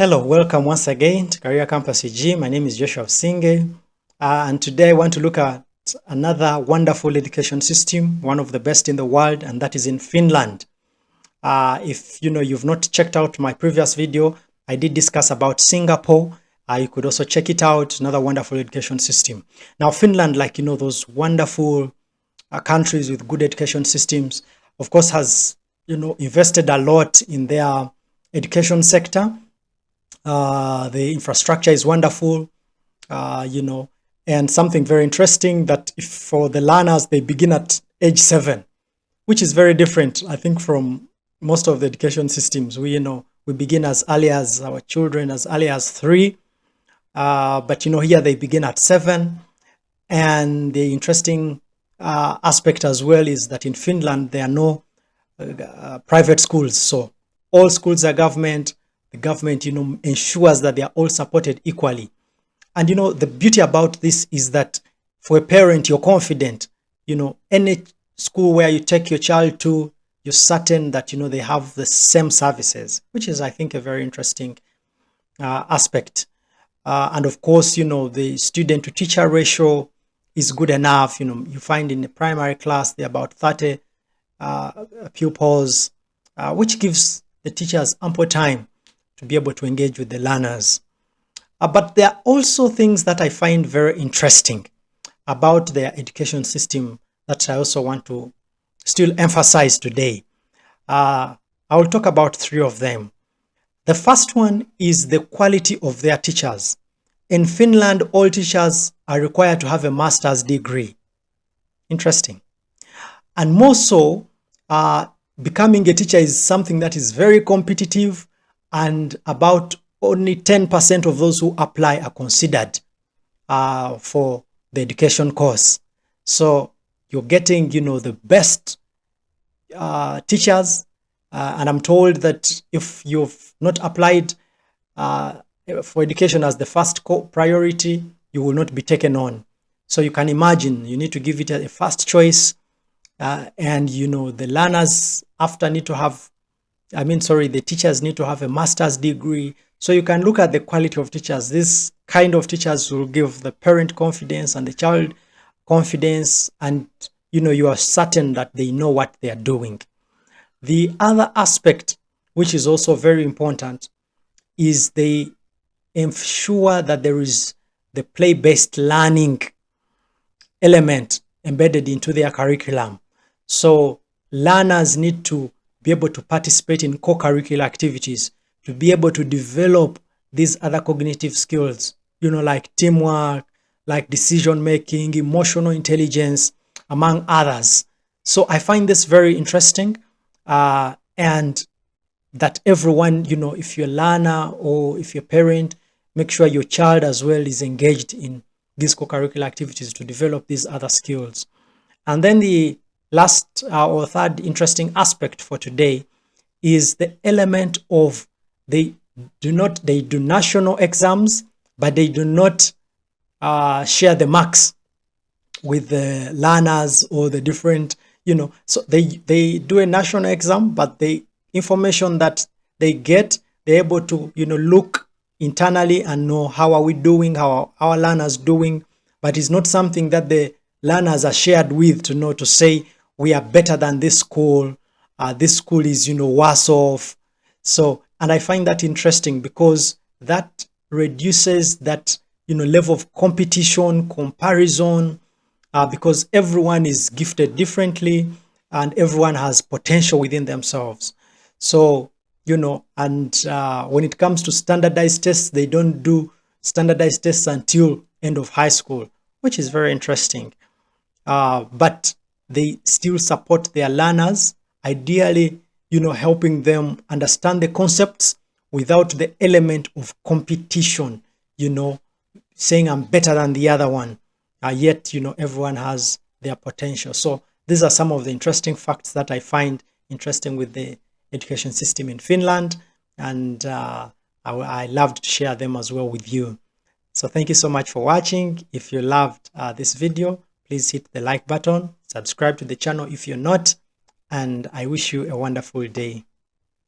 Hello, welcome once again to Career Campus UG. My name is Joshua Singe, and today I want to look at another wonderful education system, one of the best in the world, and that is in Finland. If you've not checked out my previous video, I did discuss about Singapore. You could also check it out, another wonderful education system. Now, Finland, like those wonderful countries with good education systems, of course, has invested a lot in their education sector. The infrastructure is wonderful, and something very interesting that if for the learners, they begin at age 7, which is very different, I think, from most of the education systems. We begin as early as our children, as early as 3. But here they begin at 7. And the interesting aspect as well is that in Finland, there are no private schools. So all schools are government. The government, ensures that they are all supported equally. And, the beauty about this is that for a parent, you're confident, any school where you take your child to, you're certain that, they have the same services, which is, I think, a very interesting aspect. And of course, the student to teacher ratio is good enough. You find in the primary class, there are about 30 pupils, which gives the teachers ample time to be able to engage with the learners. But there are also things that I find very interesting about their education system that I also want to still emphasize today. I will talk about 3 of them. The first one is the quality of their teachers. In Finland, all teachers are required to have a master's degree. Interesting. And more so, becoming a teacher is something that is very competitive, and about only 10% of those who apply are considered for the education course. So you're getting, the best teachers. And I'm told that if you've not applied for education as the first priority, you will not be taken on. So you can imagine, you need to give it a first choice. And, the learners after need to have, the teachers need to have a master's degree. So you can look at the quality of teachers. This kind of teachers will give the parent confidence and the child confidence, and you are certain that they know what they are doing. The other aspect, which is also very important, is they ensure that there is the play-based learning element embedded into their curriculum. So learners need to be able to participate in co-curricular activities, to be able to develop these other cognitive skills, like teamwork, like decision-making, emotional intelligence, among others. So I find this very interesting, and that everyone, if you're a learner or if you're a parent, make sure your child as well is engaged in these co-curricular activities to develop these other skills. And then the last or third interesting aspect for today is the element of they do national exams, but they do not share the marks with the learners or the different, so they do a national exam, but the information that they get, they're able to, look internally and know how are we doing, how are our learners doing, but it's not something that the learners are shared with to say we are better than this school is, worse off. So, and I find that interesting because that reduces that, level of competition, comparison, because everyone is gifted differently and everyone has potential within themselves. So, and when it comes to standardized tests, they don't do standardized tests until end of high school, which is very interesting. But they still support their learners, ideally, helping them understand the concepts without the element of competition, saying I'm better than the other one. Yet, everyone has their potential. So these are some of the interesting facts that I find interesting with the education system in Finland. And I loved to share them as well with you. So thank you so much for watching. If you loved this video, please hit the like button, subscribe to the channel if you're not, and I wish you a wonderful day.